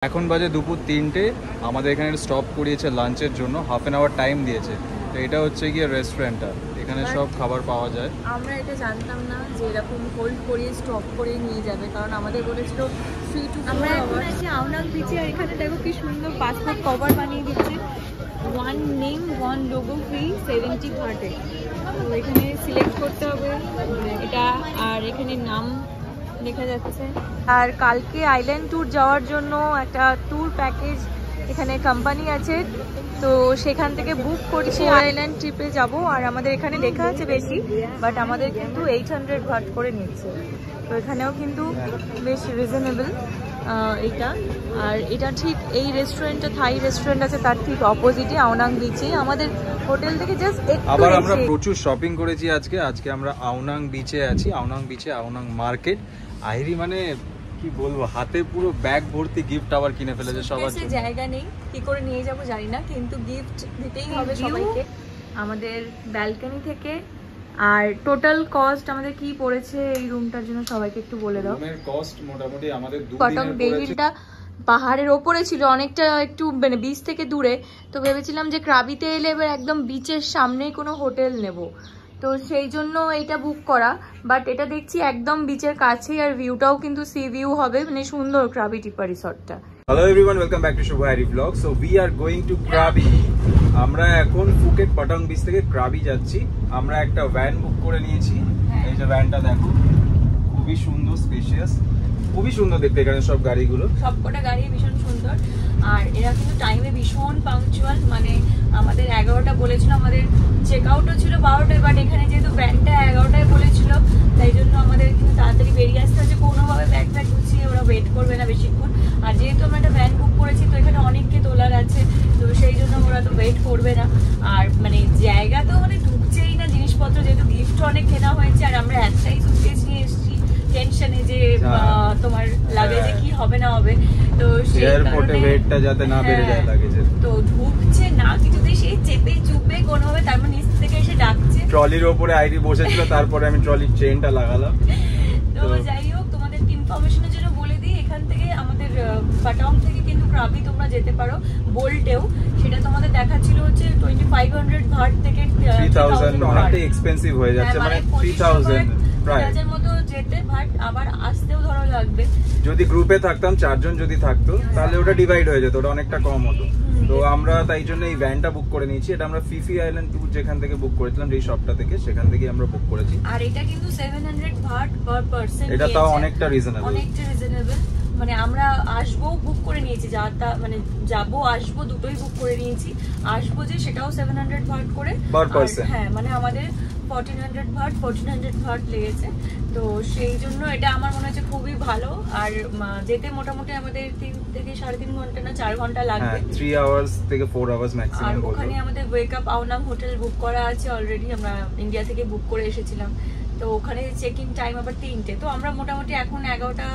এখন বাজে দুপুর 3টে। আমাদের এখানে স্টপ করিয়েছে লাঞ্চের জন্য, হাফ অ্যান আওয়ার টাইম দিয়েছে। তো এটা হচ্ছে গিয়ে রেস্টুরেন্টটা, এখানে সব খাবার পাওয়া যায়। আমরা এটা জানতাম না যে এরকম হোল্ড করিয়ে স্টপ করে নিয়ে যাবে, কারণ আমাদের বলেছিল 3 to 4 আমরা এখন আছি আওনাং বিচে। আর এখানে দেখো কি সুন্দর পাসপোর্ট কভার বানিয়ে দিচ্ছে, 1 নেম 1 লোগো ফ্রি 70 ঘাটে। তো এখানে সিলেক্ট করতে হবে এটা, আর এখানে নাম দেখা যাচ্ছে। আর কালকে আইল্যান্ড ট্যুর যাওয়ার জন্য একটা ট্যুর প্যাকেজ এখানে কোম্পানি আছে, তো সেখান থেকে বুক করেছি আইল্যান্ড ট্রিপে যাব। আর আমাদের এখানে লেখা আছে বেশি, বাট আমাদের কিন্তু 800 ঘাট করে নিচ্ছে। তো এখানেও কিন্তু বেশ রিজনেবল এইটা। আর এটা ঠিক এই রেস্টুরেন্টটা, থাই রেস্টুরেন্ট আছে তার ঠিক অপোজিটে আওনাং বিচে, আমাদের হোটেল থেকে জাস্ট একটু। আবার আমরা প্রচুর শপিং করেছি আজকে আমরা আওনাং বিচে আছি। আওনাং বিচে আওনাং মার্কেট। আইরি মানে কি বলবো, হাতে পুরো ব্যাগ ভর্তি গিফট আবার কিনে ফেলেছে সবার জন্য। জায়গা নেই, কি করে নিয়ে যাব জানি না, কিন্তু গিফট দিতেই হবে সবাইকে। আমাদের ব্যালকনি থেকে। আর টোটাল কস্ট আমাদের কি পড়েছে এই রুমটার জন্য সবাইকে একটু বলে দাও। রুমের কস্ট মোটামুটি আমাদের 2 কটং দিনের বেবিটা পাহাড়ের ওপরে ছিল, অনেকটা একটু মানে বিচ থেকে দূরে। তো ভেবেছিলাম যে ক্রাবিতে এলে এবার একদম বিচের সামনেই কোনো হোটেল নেব, তো সেই জন্য এটা বুক করা। বাট এটা দেখছি একদম বিচের কাছেই, আর ভিউটাও কিন্তু সি ভিউ হবে, মানে সুন্দর ক্রাবি টিপা রিসর্টটা। Hello everyone, welcome back to Shubho হাইরি blog. So we are going to Krabi. আমরা এখন ফুকেট পটং বিচ থেকে ক্রাবি যাচ্ছি। আমরা একটা ভ্যান বুক করে নিয়েছি। এই যে ভ্যানটা দেখো, খুবই সুন্দর, স্পেশিয়াস, খুবই সুন্দর দেখতে এখানে সব গাড়িগুলো। সবকটা গাড়ি ভীষণ সুন্দর। আর এরা কিন্তু টাইমে ভীষণ পাংচুয়াল, মানে আমাদের 11টা বলেছিল, আমাদের চেক আউটও ছিল 12টায়, বাট এখানে যেহেতু ভ্যানটা 11টায় বলেছিল, তাই জন্য আমাদের কিন্তু তাড়াতাড়ি বেরিয়ে আসতে হচ্ছে। কোনোভাবে ব্যাগ গুছিয়ে ওরা ওয়েট করবে না বেশিক্ষণ। আর যেহেতু আমরা একটা ভ্যান বুক করেছি, তো এখানে অনেককে তোলার আছে, তো সেই জন্য ওরা তো ওয়েট করবে না। আর মানে জায়গা তো মানে ঢুকছেই না জিনিসপত্র, যেহেতু গিফট অনেক কেনা হয়েছে। আর আমরা একটাই সুটকেস নিয়ে এসেছি, টেনশনে যে তোমার লাগেজে কি হবে না হবে। তো এয়ারপোর্টে ওয়েটটা যাতে না বেড়ে যায় লাগেজের। তো ঢুকছে না কিছুতেই, সেই চেপে চুপে কোনোভাবে, তারপর নিচ থেকে এসে ডাকছে। ট্রলির ওপরে আইরি বসেছিল, তারপরে আমি ট্রলির চেইনটা লাগালাম। তো যাই হোক, তোমাদের ইনফরমেশনের জন্য বলে দিই, এখান থেকে আমাদের পাটং থেকে কিন্তু ক্রাবি তোমরা যেতে পারো বোল্টেও। সেটা তোমাদের দেখাচ্ছিল হচ্ছে 2500 ঘাট থেকে 3000, অনেকটা এক্সপেন্সিভ হয়ে যাচ্ছে, মানে 3000 প্রায় মতো যেতে, বাট আবার আসতেও ধরো লাগবে। যদি গ্রুপে থাকতাম, 4 জন যদি থাকতো, তাহলে ওটা ডিভাইড হয়ে যেত, ওটা অনেকটা কম হতো। তো আমরা তাই জন্য এই ভ্যানটা বুক করে নিয়েছি। এটা আমরা ফিফি আইল্যান্ড ট্যুর যেখান থেকে বুক করেছিলাম, এই শপটা থেকে, সেখান থেকে আমরা বুক করেছি। আর এটা কিন্তু 700 ভাট পার পারসন, এটা তাও অনেকটা রিজনেবল, অনেকটা রিজনেবল। মানে আমরা আসবো বুক করে নিয়েছি, মানে যাবো আসবো দুটোই বুক করে নিয়েছি। আসবো যে সেটাও 700 ভাট করে পার পারসন। হ্যাঁ, মানে আমাদের 1400 ভাট লেগেছে। তো সেই জন্য এটা আমার মনে হচ্ছে খুবই ভালো। আর যেতে মোটামুটি আমাদের 3 থেকে 3.5 ঘন্টা না 4 ঘন্টা লাগবে। 3 আওয়ার্স থেকে 4 আওয়ার্স ম্যাক্সিমাম। আর ওখানে আমাদের wake up Ao Nang hotel book করা আছে অলরেডি, আমরা ইন্ডিয়া থেকে বুক করে এসেছিলাম। তো ওখানে চেক ইন টাইম আবার 3টে। তো আমরা মোটামুটি এখন 11টা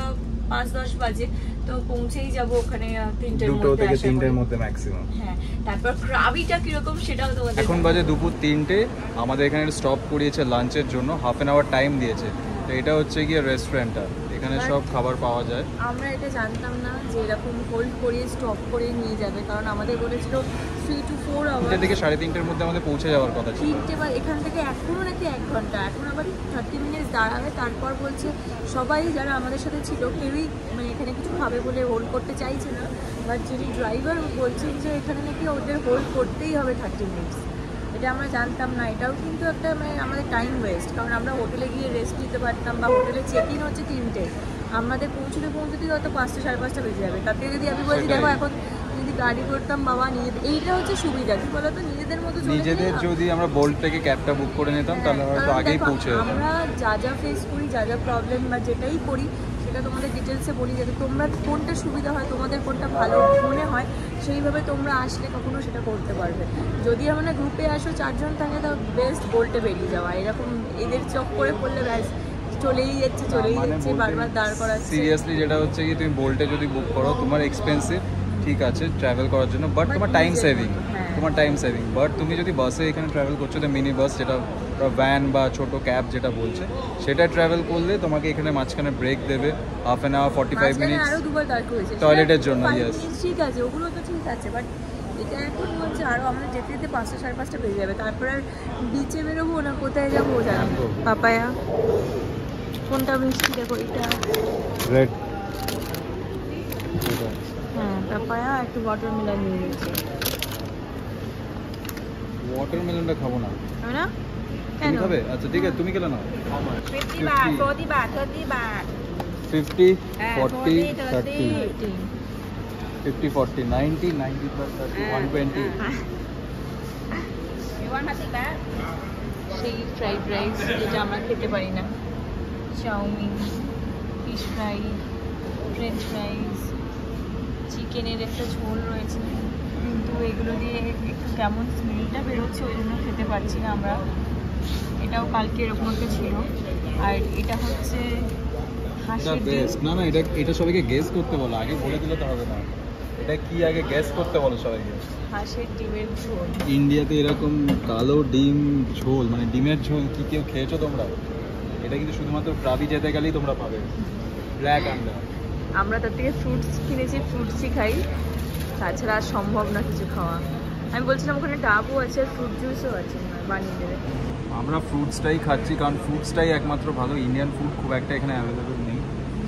5-10 বাজে, তো পৌঁছেই যাব ওখানে 3টের মধ্যে ম্যাক্সিমাম। হ্যাঁ, তারপর ক্রাবিটা কিরকম সেটাও তোমাদের। এখন বাজে দুপুর 3টে। আমাদের এখানে স্টপ করিয়েছে লাঞ্চের জন্য, হাফ অ্যান আওয়ার টাইম দিয়েছে। তো এটা হচ্ছে গিয়ে রেস্টুরেন্টটা, এখানে সব খাবার পাওয়া যায়। আমরা এটা জানতাম না যে এরকম হোল্ড করিয়ে স্টপ করে নিয়ে যাবে, কারণ আমাদের বলেছিল 3 to 4 আওয়ার। 3টে থেকে 3:30টের মধ্যে আমাদের পৌঁছে যাওয়ার কথা ছিল। 3টে বা এখান থেকে এখনো নাকি 1 ঘন্টা, এখন আবার 30 মিনিট দাঁড়াবে। তারপর বলছে সবাই যারা আমাদের সাথে ছিল কেউই মানে এখানে কিছু খাবে বলে হোল্ড করতে চাইছে না। বাট যিনি ড্রাইভার বলছেন যে এখানে নাকি ওদের হোল্ড করতেই হবে 30 মিনিটস। এটা আমরা জানতাম না। এটাও কিন্তু একটা মানে আমাদের টাইম ওয়েস্ট, কারণ আমরা হোটেলে গিয়ে রেস্ট নিতে পারতাম, বা হোটেলে চেক ইন হচ্ছে 3টে, আমাদের পৌঁছতেই হয়তো 5টা 5:30 বেজে যাবে। তাতে যদি আমি বলছি দেখো এখন যদি গাড়ি করতাম বাবা, নিজেদের এইটা হচ্ছে সুবিধা, কি বলতো, নিজেদের মতো নিজেদের যদি আমরা বোল্ট থেকে ক্যাবটা বুক করে নিতাম, তাহলে হয়তো আগেই পৌঁছে যেতাম। আমরা যা ফেস করি, যা প্রবলেম বা যেটাই করি, সেটা তোমাদের ডিটেলসে বলি, যাতে তোমরা কোনটা সুবিধা হয়, তোমাদের কোনটা ভালো মনে হয়, সেইভাবে তোমরা আসলে কখনো সেটা করতে পারবে। যদি আমরা গ্রুপে আসো 4 জন থাকে, তো বেস্ট বোল্টে বেরিয়ে যাওয়া। এরকম এদের চক করে পড়লে ব্যাস চলেই যাচ্ছে বারবার দাঁড় করাচ্ছে। সিরিয়াসলি যেটা হচ্ছে কি, তুমি বোল্টে যদি বুক করো, তোমার এক্সপেন্সিভ ঠিক আছে ট্রাভেল করার জন্য, বাট তোমার টাইম সেভিং, বাট তুমি যদি বাসে এখানে ট্রাভেল করছো, তো মিনি বাস যেটা ভ্যান বা ছোট ক্যাব যেটা বলছে সেটা ট্রাভেল করলে তোমাকে এখানে মাঝখানে ব্রেক দেবে, হাফ অ্যান আওয়ার 45 মিনিটস আরো দুবার দরকার হয়েছে টয়লেটের জন্য। ইয়েস, ঠিক আছে, ওগুলো তো ঠিক আছে, বাট এটা এখন হচ্ছে আরো আমরা যেতে যেতে 5টা 5:30 বেজে যাবে, তারপর আর বিচে বেরোবো না কোথায় যাবো জানো? পাপায়া কোনটা মিষ্টি দেখো, এটা রেড, হ্যাঁ পাপায়া একটু ওয়াটারমেলন নিয়ে নিয়েছি। ওয়াটারমেলনটা খাবো না, হবে না তুমি কেন? খাবে? আচ্ছা ঠিক আছে, তুমি খেলে নাও। 50 baht 40 baht 30 baht 50 হ্যাঁ, 40 30 30 50 40 90 90 plus 30 120। You want 30 baht? সেই ফ্রাইড রাইস যেটা আমরা খেতে পারি না, chowmein, fish fry, french fries, চিকেনের একটা ঝোল রয়েছে, কিন্তু এগুলো দিয়ে একটু কেমন স্মেলটা বেরোচ্ছে ওই জন্য খেতে পারছি না আমরা। এটাও কালকে এরকম একটা ছিল। আর এটা হচ্ছে হাঁসের ডিম। বেস্ট না না, এটা সবাইকে গেস করতে বলো, আগে বলে দিলে তো হবে না। এটা কি আগে গেস করতে বলো সবাইকে। হাঁসের ডিমের ঝোল। ইন্ডিয়াতে এরকম কালো ডিম ঝোল, মানে ডিমের ঝোল কি কেউ খেয়েছো তোমরা? এটা কিন্তু শুধুমাত্র ক্রাবি যেতে গেলেই তোমরা পাবে, ব্ল্যাক আন্ডার। আমরা তার থেকে ফ্রুটস কিনেছি, ফ্রুটসই খাই, তাছাড়া আর সম্ভব না কিছু খাওয়া। আমি বলছিলাম ওখানে ডাবও আছে আর ফ্রুট জুসও আছে, বানিয়ে দেবে। আমরা ফ্রুটসটাই খাচ্ছি, কারণ ফ্রুটসটাই একমাত্র ভালো। ইন্ডিয়ান ফুড খুব একটা এখানে অ্যাভেলেবেল নেই,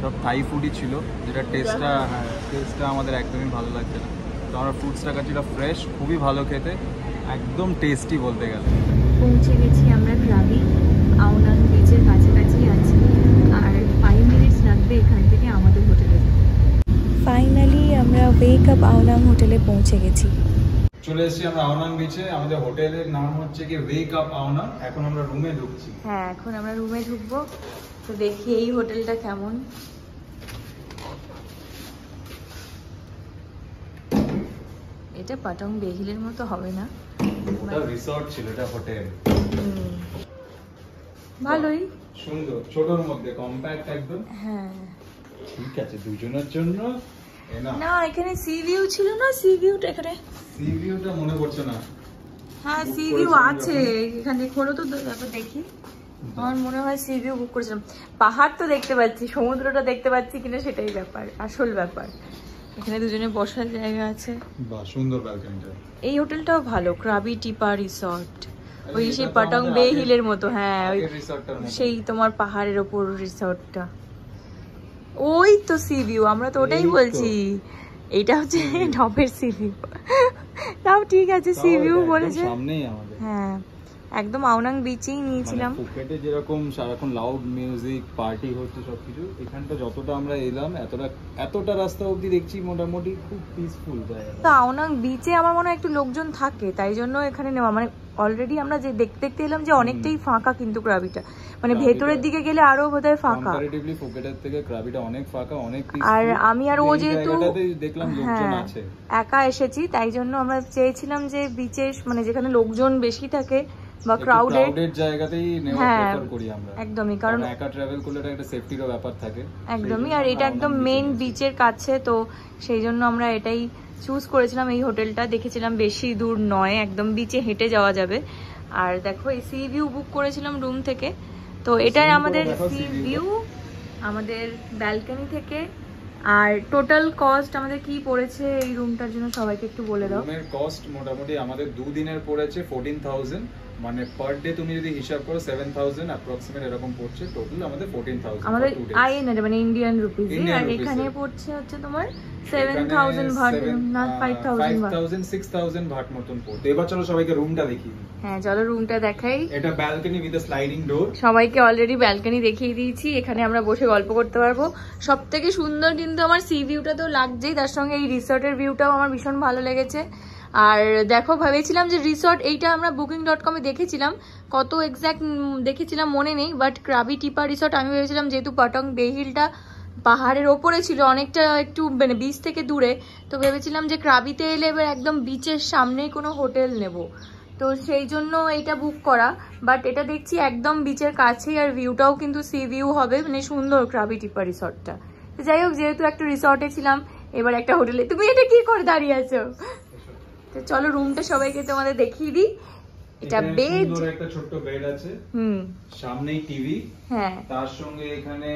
সব থাই ফুডই ছিল, যেটা টেস্টটা আমাদের একদমই ভালো লাগছে না। তো আমরা ফ্রুটসটা খাচ্ছি, এটা ফ্রেশ, খুবই ভালো খেতে, একদম টেস্টি বলতে গেলে। পৌঁছে গেছি আমরা ক্রাবি, আওনাং বিচের কাছাকাছি আছি, আর 5 মিনিটস লাগবে এখান থেকে আমাদের হোটেলে। ফাইনালি আমরা ওয়েক আপ আওনাং হোটেলে পৌঁছে গেছি। চলে এসেছি আমরা আওনাং বিচে, আমাদের হোটেলের নাম হচ্ছে কি ওয়েক আপ আওনাং। এখন আমরা রুমে ঢুকছি। হ্যাঁ, এখন আমরা রুমে ঢুকবো, তো দেখি এই হোটেলটা কেমন। এটা পাটং বেহিলের মতো হবে না, ওটা রিসর্ট ছিল, এটা হোটেল। ভালোই সুন্দর, ছোটর মধ্যে কম্প্যাক্ট একদম। হ্যাঁ ঠিক আছে, দুজনের জন্য না, এখানে সি ভিউ ছিল না, সি ভিউটা এখানে, সি ভিউটা মনে পড়ছে না। হ্যাঁ সি ভিউ আছে এখানে, খোলো তো তারপর দেখি। আমার মনে হয় সি ভিউ বুক করেছিলাম। পাহাড় তো দেখতে পাচ্ছি, সমুদ্রটা দেখতে পাচ্ছি কিনা সেটাই ব্যাপার, আসল ব্যাপার। এখানে দুজনে বসার জায়গা আছে, বাহ সুন্দর ব্যালকনিটা। এই হোটেলটাও ভালো, ক্রাবি টিপা রিসর্ট, ওই সেই পাটং বে হিলের মতো। হ্যাঁ ওই সেই তোমার পাহাড়ের ওপর রিসর্টটা, ওই তো সি ভিউ, আমরা তো ওটাই বলছি। এইটা হচ্ছে টপের সি ভিউ, তাও ঠিক আছে, সি ভিউ বলেছে সামনেই আমাদের। হ্যাঁ একদম আওনাং বিচেই নিয়েছিলাম। ফুকেটে যেরকম সারাক্ষণ লাউড মিউজিক পার্টি হচ্ছে সবকিছু, এখানটা যতটা আমরা এলাম এতটা রাস্তা অবধি দেখছি মোটামুটি খুব পিসফুল জায়গা। তো আওনাং বিচে আমার মনে হয় একটু লোকজন থাকে, তাই জন্য এখানে নেওয়া। মানে অলরেডি আমরা যে দেখতে দেখতে এলাম যে অনেকটাই ফাঁকা, কিন্তু ক্রাবিটা মানে ভেতরের দিকে গেলে আরো বোধহয় ফাঁকা। কম্পারেটিভলি ফুকেটের থেকে ক্রাবিটা অনেক ফাঁকা, অনেক পিসফুল। আর আমি আর ও যেহেতু দেখলাম লোকজন আছে, একা এসেছি, তাই জন্য আমরা চেয়েছিলাম যে বিচে মানে যেখানে লোকজন বেশি থাকে বা ক্রাউডেড জায়গাতেই নেওয়া প্রেফার করি আমরা। একদমই, কারণ একা ট্রাভেল করলে এটা একটা সেফটিরও ব্যাপার থাকে। একদমই, আর এটা একদম মেইন বিচের কাছে, তো সেই জন্য আমরা এটাই চুজ করেছিলাম। এই হোটেলটা দেখেছিলাম বেশি দূর নয়, একদম বিচে হেঁটে যাওয়া যাবে। আর দেখো এই সি ভিউ বুক করেছিলাম রুম থেকে, তো এটাই আমাদের সি ভিউ আমাদের ব্যালকনি থেকে। আর টোটাল কস্ট আমাদের কি পড়েছে এই রুমটার জন্য সবাইকে একটু বলে দাও। রুমের কস্ট মোটামুটি আমাদের 2 দিনের পড়েছে 14,000, মানে পার ডে তুমি যদি হিসাব করো 7,000 অ্যাপ্রক্সিমেট এরকম পড়ছে। টোটাল আমাদের 14,000 আমাদের আইএনআর মানে ইন্ডিয়ান রুপিস। আর এখানে পড়ছে হচ্ছে তোমার 7,000 ভাট না 5,000 ভাট, 6,000 ভাট মতন পড়ছে। এবার চলো সবাইকে রুমটা দেখি। হ্যাঁ চলো রুমটা দেখাই। এটা balcony with a sliding door. সবাইকে অলরেডি ব্যালকনি দেখিয়ে দিয়েছি, এখানে আমরা বসে গল্প করতে পারবো। সবথেকে সুন্দর কিন্তু আমার সি ভিউটা তো লাগছেই, তার সঙ্গে এই রিসর্টের ভিউটাও আমার ভীষণ ভালো লেগেছে। আর দেখো ভেবেছিলাম যে রিসর্ট এইটা আমরা booking.com-এ দেখেছিলাম, কত এক্স্যাক্ট দেখেছিলাম মনে নেই, বাট ক্রাবি টিপা রিসর্ট আমি ভেবেছিলাম যেহেতু পাটং বে হিলটা পাহাড়ের ওপরে ছিল, অনেকটা একটু মানে বিচ থেকে দূরে, তো ভেবেছিলাম যে ক্রাবিতে এলে এবার একদম বিচের সামনেই কোনো হোটেল নেব, তো সেই জন্য এইটা বুক করা। বাট এটা দেখছি একদম বিচের কাছেই, আর ভিউটাও কিন্তু সি ভিউ হবে, মানে সুন্দর ক্রাবি টিপা রিসর্টটা। তো যাই হোক, যেহেতু একটা রিসর্টে ছিলাম এবার একটা হোটেলে। তুমি এটা কি করে দাঁড়িয়ে আছো? তো চলো রুমটা সবাইকে তোমাদের দেখিয়ে দিই। এটা বেড, একটা ছোট্ট বেড আছে, সামনেই টিভি, হ্যাঁ, তার সঙ্গে এখানে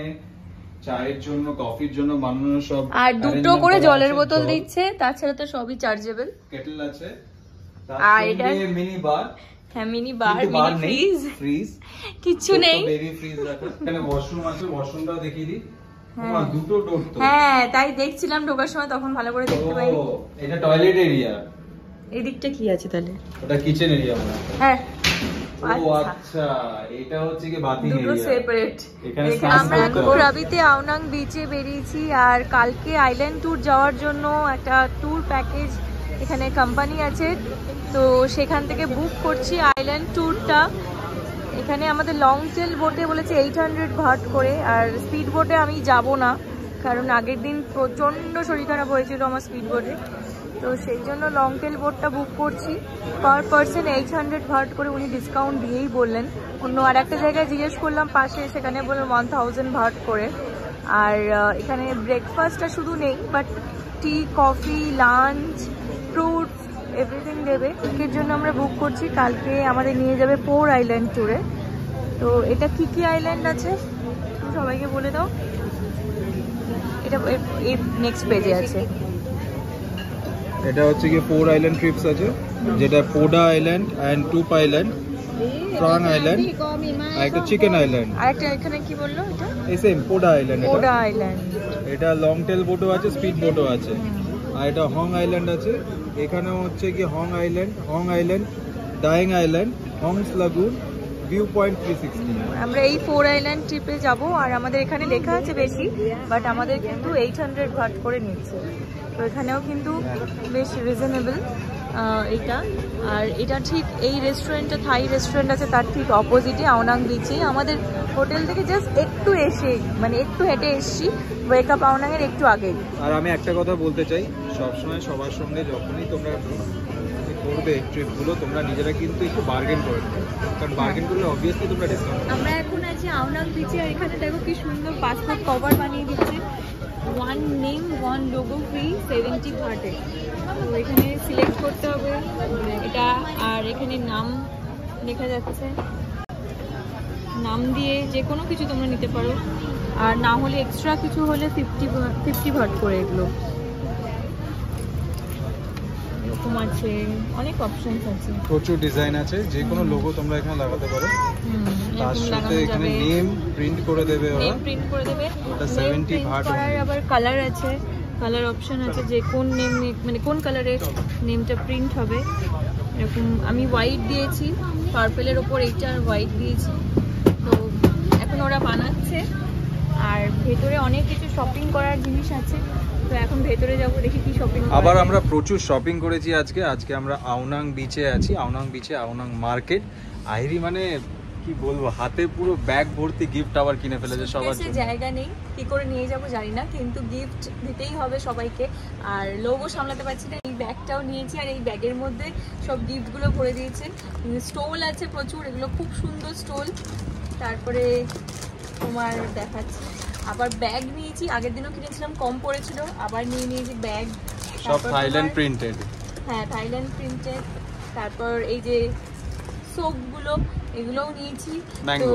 চায়ের জন্য কফির জন্য বানানো সব, আর দুটো করে জলের বোতল দিচ্ছে, তাছাড়া তো সবই চার্জেবল। কেটল আছে, আর এটা মিনি বার, হ্যাঁ মিনি বার, মিনি ফ্রিজ কিছু নেই, বেবি ফ্রিজ রাখা, এখানে ওয়াশরুম আছে, ওয়াশরুমটাও দেখিয়ে দিই। দুটো ডোর তো, হ্যাঁ তাই দেখছিলাম ঢোকার সময়, তখন ভালো করে দেখতে পাইনি। এটা টয়লেট এরিয়া, এই দিকটা কি আছে তাহলে? ওটা কিচেন এরিয়া মনে হয়। হ্যাঁ ও আচ্ছা, এটা হচ্ছে কি বাথিং এরিয়া, দুটো সেপারেট। আমরা এখন রাবিতে আওনাং বিচে বেরিয়েছি, আর কালকে আইল্যান্ড ট্যুর যাওয়ার জন্য একটা ট্যুর প্যাকেজ এখানে কোম্পানি আছে, তো সেখান থেকে বুক করছি আইল্যান্ড ট্যুরটা। এখানে আমাদের লং টেল বোটে বলেছে 800 ভাট করে, আর স্পিড বোটে আমি যাব না, কারণ আগের দিন প্রচণ্ড শরীর খারাপ হয়েছিল আমার স্পিড বোটে, তো সেই জন্য লং টেল বোটটা বুক করছি। পার পারসন 800 ভাট করে উনি ডিসকাউন্ট দিয়েই বললেন। অন্য আর একটা জায়গায় জিজ্ঞেস করলাম পাশে, সেখানে বললেন 1000 ভাট করে। আর এখানে ব্রেকফাস্টটা শুধু নেই, but T, coffee, lunch, fruits everything দেবে। এর জন্য আমরা বুক করছি। কালকে আমাদের নিয়ে যাবে 4 আইল্যান্ড ট্যুরে। তো এটা কি কি আইল্যান্ড আছে তুমি সবাইকে বলে দাও। এটা নেক্সট পেজে আছে। এটা হচ্ছে কি 4 আইল্যান্ড ট্রিপস আছে, যেটা পোডা আইল্যান্ড এন্ড টুপ আইল্যান্ড, ফ্রাং আইল্যান্ড, আর একটা চিকেন আইল্যান্ড, আর একটা এখানে কি বললো এটা? এই সেম পোডা আইল্যান্ড। পোডা আইল্যান্ড, এটা লং টেল বোটও আছে, স্পিড বোটও আছে। আর এটা হং আইল্যান্ড আছে, এখানে হচ্ছে কি Hong island, dyeing island, Hansa লাগুন, view point 360। আমরা এই 4 আইল্যান্ড ট্রিপে যাব, আর আমাদের এখানে লেখা আছে বেশি, বাট আমাদের কিন্তু 800 ভাট করে নিচ্ছে। তো এখানেও কিন্তু বেশ রিজনেবল এটা। আর এটা ঠিক এই রেস্টুরেন্টটা, থাই রেস্টুরেন্ট আছে তার ঠিক অপোজিটে আওনাং বিচে। আমাদের হোটেল থেকে জাস্ট একটু এসে, মানে একটু হেঁটে এসছি, ওয়েক আপ আওনাংয়ের একটু আগে। আর আমি একটা কথা বলতে চাই, সবসময় সবার সঙ্গে যখনই তোমরা করবে ট্রিপগুলো, তোমরা নিজেরা কিন্তু একটু বার্গেন করে নেবে, কারণ বার্গেন করলে অবভিয়াসলি তোমরা ডিসকাউন্ট। আমরা এখন আছি আওনাং বিচে, আর এখানে দেখো কি সুন্দর পাসপোর্ট কভার বানিয়ে দিচ্ছে। 1 নেম 1 লোগো ফ্রি 70 ভাটে। তো এখানে সিলেক্ট করতে হবে এটা, আর এখানে নাম লেখা যাচ্ছে, নাম দিয়ে যে কোনো কিছু তোমরা নিতে পারো, আর না হলে এক্সট্রা কিছু হলে 50 ভাট করে এগুলো। এরকম আছে, অনেক অপশনস আছে, প্রচুর ডিজাইন আছে, যে কোনো লোগো তোমরা এখানে লাগাতে পারো। তার সাথে এখানে নেম প্রিন্ট করে দেবে, ওরা নেম প্রিন্ট করে দেবে। ওটা 70 ভাট। আর আবার কালার আছে, কালার অপশন আছে, যে কোন নেম, মানে কোন কালারের নেমটা প্রিন্ট হবে। এরকম আমি হোয়াইট দিয়েছি, পার্পেলের ওপর এইটা হোয়াইট দিয়েছি। তো এখন ওরা বানাচ্ছে, আর ভেতরে অনেক কিছু শপিং করার জিনিস আছে। তো এখন ভেতরে যাব, দেখি কি শপিং। আবার আমরা প্রচুর শপিং করেছি আজকে আমরা আওনাং বিচে আছি, আওনাং বিচে আওনাং মার্কেট। আইরি মানে কি বলবো, হাতে পুরো ব্যাগ ভর্তি গিফট আবার কিনে ফেলেছে সবার জন্য। জায়গা নেই, কি করে নিয়ে যাব জানি না, কিন্তু গিফট দিতেই হবে সবাইকে। আর লোগো সামলাতে পারছি না, এই ব্যাগটাও নিয়েছি, আর এই ব্যাগের মধ্যে সব গিফটগুলো ভরে দিয়েছে। স্টোল আছে প্রচুর, এগুলো খুব সুন্দর স্টোল। তারপরে তোমার দেখাচ্ছি, আবার ব্যাগ নিয়েছি, আগের দিনও কিনেছিলাম, কম পড়েছিল, আবার নিয়ে নিয়েছি ব্যাগ। সব থাইল্যান্ড প্রিন্টেড। হ্যাঁ থাইল্যান্ড প্রিন্টেড। তারপর এই যে সোপগুলো, এগুলোও নিয়েছি। তো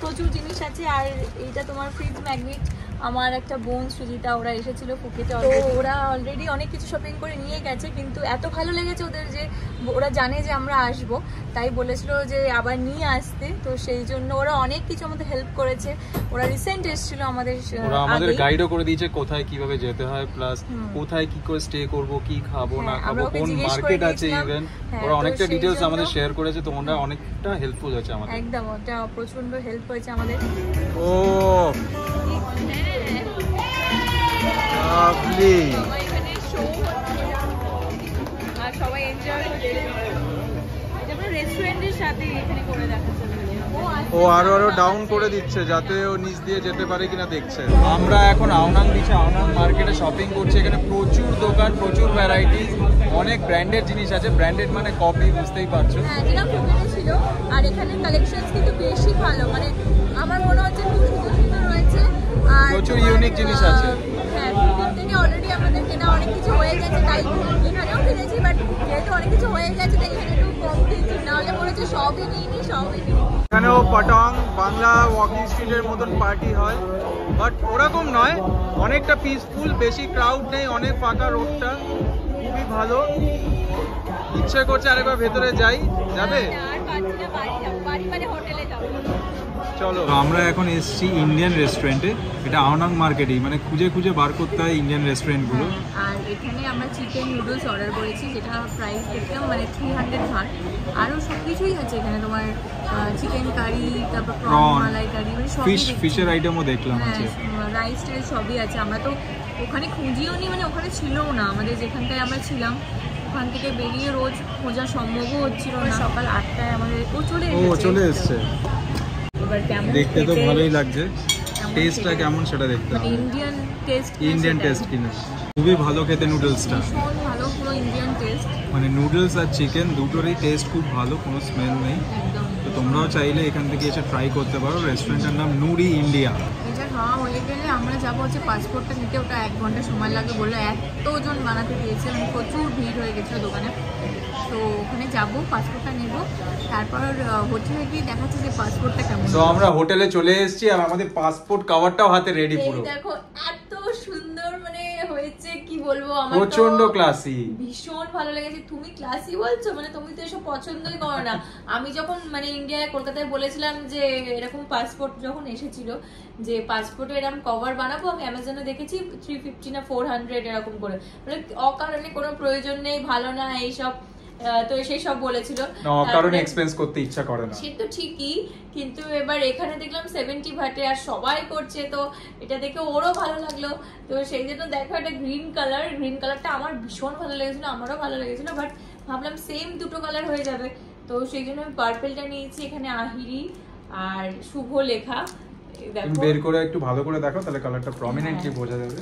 প্রচুর জিনিস আছে। আর এইটা তোমার ফ্রিজ ম্যাগনেট, আমার একটা বোন সুজিতা, ওরা এসেছিল ফুকেটে, তো ওরা অলরেডি অনেক কিছু শপিং করে নিয়ে গেছে, কিন্তু এত ভালো লেগেছে ওদের যে ওরা জানে যে আমরা আসবো, তাই বলেছিল যে আবার নিয়ে আসতে। তো সেই জন্য ওরা অনেক কিছু আমাদের হেল্প করেছে। ওরা রিসেন্ট এসেছিল আমাদের, ওরা আমাদের গাইডও করে দিয়েছে কোথায় কিভাবে যেতে হয়, প্লাস কোথায় কি করে স্টে করব, কি খাবো না খাবো, কোন মার্কেট আছে ইভেন। ওরা অনেকটা ডিটেইলস আমাদের শেয়ার করেছে, তো ওরা অনেকটা হেল্পফুল হয়েছে আমাদের। একদম, ওটা প্রচন্ড হেল্প হয়েছে আমাদের। ও লাভলি, সবাই এখানে শো আর সবাই এনজয় করছে। এটা রেস্টুরেন্টের সাথে এখানে করে দেখাচ্ছে। ও আরো ডাউন করে দিচ্ছে যাতে ও নিচ দিয়ে যেতে পারে কিনা দেখছে। আমরা এখন আওনাং বিচে আওনাং মার্কেটে শপিং করছি। এখানে প্রচুর দোকান, প্রচুর ভ্যারাইটিস, অনেক ব্র্যান্ডেড জিনিস আছে। ব্র্যান্ডেড মানে কপি, বুঝতেই পারছো। হ্যাঁ, যেটা ফুকেটে ছিল। আর এখানে কালেকশনস কিন্তু বেশি ভালো, মানে আমার মনে হচ্ছে খুব সুন্দর সুন্দর রয়েছে। আর প্রচুর ইউনিক জিনিস আছে। হ্যাঁ, ফুকেট থেকে অলরেডি আমাদের কেনা অনেক কিছু হয়ে গেছে, তাই এখানেও কিনেছি। বাট যেহেতু অনেক কিছু হয়ে গেছে তাই এখানে একটু কম কিনছি, নাহলে মনে হচ্ছে সবই নিইনি সবই নিই। এখানেও পটং বাংলা ওয়াকিং স্ট্রিটের মতন পার্টি হয়, বাট ওরকম নয়, অনেকটা পিসফুল, বেশি ক্রাউড নেই, অনেক ফাঁকা রোডটা, খুবই ভালো। ইচ্ছে করছে আরেকবার ভেতরে যাই, যাবে? আর পাচ্ছি না, বাড়ি যাবো, বাড়ি মানে হোটেলে যাবো। চলো, আমরা এখন এসেছি ইন্ডিয়ান রেস্টুরেন্টে। এটা আওনাং মার্কেটেই, মানে খুঁজে খুঁজে বার করতে হয় ইন্ডিয়ান রেস্টুরেন্টগুলো। আর এখানে আমরা চিকেন নুডলস অর্ডার করেছি, যেটা প্রাইস দেখলাম মানে 300 ভাট। আরও সব কিছুই আছে এখানে, তোমার চিকেন কারি, তারপর প্রন মালাই কারি, মানে সবই ফিশের আইটেমও দেখলাম আছে, রাইস টাইস সবই আছে। আমরা তো ওখানে খুঁজিও নি, মানে ওখানে ছিলও না, আমাদের যেখানটায় আমরা ছিলাম ওখান থেকে বেরিয়ে রোজ খোঁজা সম্ভবও হচ্ছিল না। সকাল 8টায় আমাদের চলে এসেছে। এবার কেমন দেখতে তো ভালোই লাগছে, টেস্টটা কেমন সেটা দেখতে হবে। ইন্ডিয়ান টেস্ট কিনা, খুবই ভালো খেতে নুডলসটা, ভীষণ ভালো, পুরো ইন্ডিয়ান টেস্ট। মানে নুডলস আর চিকেন দুটোরই টেস্ট খুব ভালো, কোনো স্মেল নেই। একদম। তো তোমরাও চাইলে এখান থেকে এসে ট্রাই করতে পারো। রেস্টুরেন্টের নাম নুরি ইন্ডিয়া। এটা খাওয়া হয়ে গেলে আমরা যাবো হচ্ছে পাসপোর্টটা নিতে, ওটা 1 ঘন্টা সময় লাগে বললো, এতজন বানাতে দিয়েছে, মানে প্রচুর ভিড় হয়ে গেছিলো দোকানে। তো ওখানে যাবো, পাসপোর্টটা নেব, তারপর হোটেলে গিয়ে দেখাচ্ছে যে পাসপোর্টটা কেমন। তো আমরা হোটেলে চলে এসেছি আর আমাদের পাসপোর্ট কভারটাও হাতে রেডি পুরো। দেখো এত সুন্দর মানে হয়েছে, কি বলবো, আমার প্রচন্ড ক্লাসি, ভীষণ ভালো লেগেছে। তুমি ক্লাসি বলছো, মানে তুমি তো এসব পছন্দই করো না। আমি যখন মানে ইন্ডিয়ায় কলকাতায় বলেছিলাম যে এরকম পাসপোর্ট যখন এসেছিল, যে পাসপোর্টে এরকম কভার বানাবো, আমি অ্যামাজনে দেখেছি 350 না 400 এরকম করে, মানে অকারণে কোনো প্রয়োজন নেই, ভালো না এইসব, তো সেই সব বলেছিল। কারণ এক্সপেন্স করতে ইচ্ছা করে না, সে তো ঠিকই, কিন্তু এবার এখানে দেখলাম 70 ভাটে আর সবাই করছে, তো এটা দেখে ওরও ভালো লাগলো। তো সেই জন্য দেখো, এটা গ্রিন কালারটা আমার ভীষণ ভালো লেগেছিল, আমারও ভালো লেগেছিল, বাট ভাবলাম সেম দুটো কালার হয়ে যাবে, তো সেই জন্য আমি পার্পেলটা নিয়েছি। এখানে আহিরি আর শুভ লেখা, তুমি বের করে একটু ভালো করে দেখো, তাহলে কালারটা প্রমিনেন্টলি বোঝা যাবে।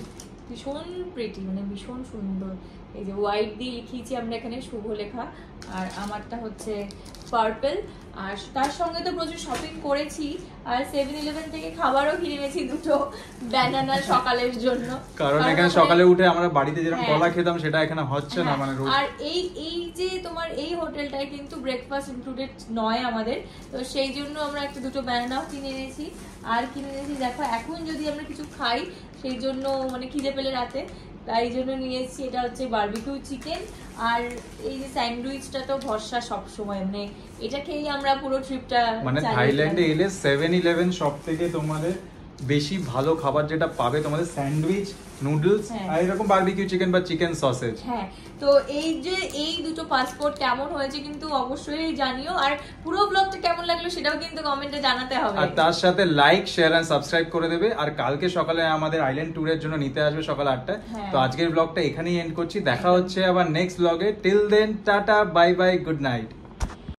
ভীষণ প্রিটি, মানে ভীষণ সুন্দর। এই যে হোয়াইট দিয়ে লিখিয়েছি আমরা এখানে শুভ লেখা, আর আমারটা হচ্ছে পার্পল। আর তার সঙ্গে তো প্রচুর শপিং করেছি, আর 7-Eleven থেকে খাবারও কিনে এনেছি, দুটো ব্যানানা সকালের জন্য, কারণ এখানে সকালে উঠে আমরা বাড়িতে যেরকম কলা খেতাম সেটা এখানে হচ্ছে না, মানে আর এই যে তোমার এই হোটেলটায় কিন্তু ব্রেকফাস্ট ইনক্লুডেড নয় আমাদের, তো সেই জন্য আমরা একটা দুটো ব্যানানাও কিনে এনেছি। আর কিনে এনেছি দেখো, এখন যদি আমরা কিছু খাই সেই জন্য, মানে খিদে পেলে রাতে, তাই জন্য নিয়ে এসেছি। এটা হচ্ছে বারবিকিউ চিকেন, আর এই যে স্যান্ডউইচটা তো ভরসা সব সময়, মানে এটা খেয়েই আমরা পুরো ট্রিপটা, মানে থাইল্যান্ডে এলে 7-Eleven সব থেকে তোমাদের বেশি ভালো খাবার যেটা পাবে তোমাদের স্যান্ডউইচ, নুডলস আর এরকম বারবিকিউ চিকেন বা চিকেন সসেজ। হ্যাঁ, তো এই যে এই দুটো পাসপোর্ট কেমন হয়েছে কিন্তু অবশ্যই জানিও, আর পুরো ব্লগটা কেমন লাগলো সেটাও কিন্তু কমেন্টে জানাতে হবে। আর তার সাথে লাইক, শেয়ার এন্ড সাবস্ক্রাইব করে দেবে। আর কালকে সকালে আমাদের আইল্যান্ড ট্যুরের জন্য নিতে আসবে সকাল 8টায়। তো আজকের ব্লগটা এখানেই এন্ড করছি, দেখা হচ্ছে আবার নেক্সট ব্লগে। Till then tata, bye bye, good night.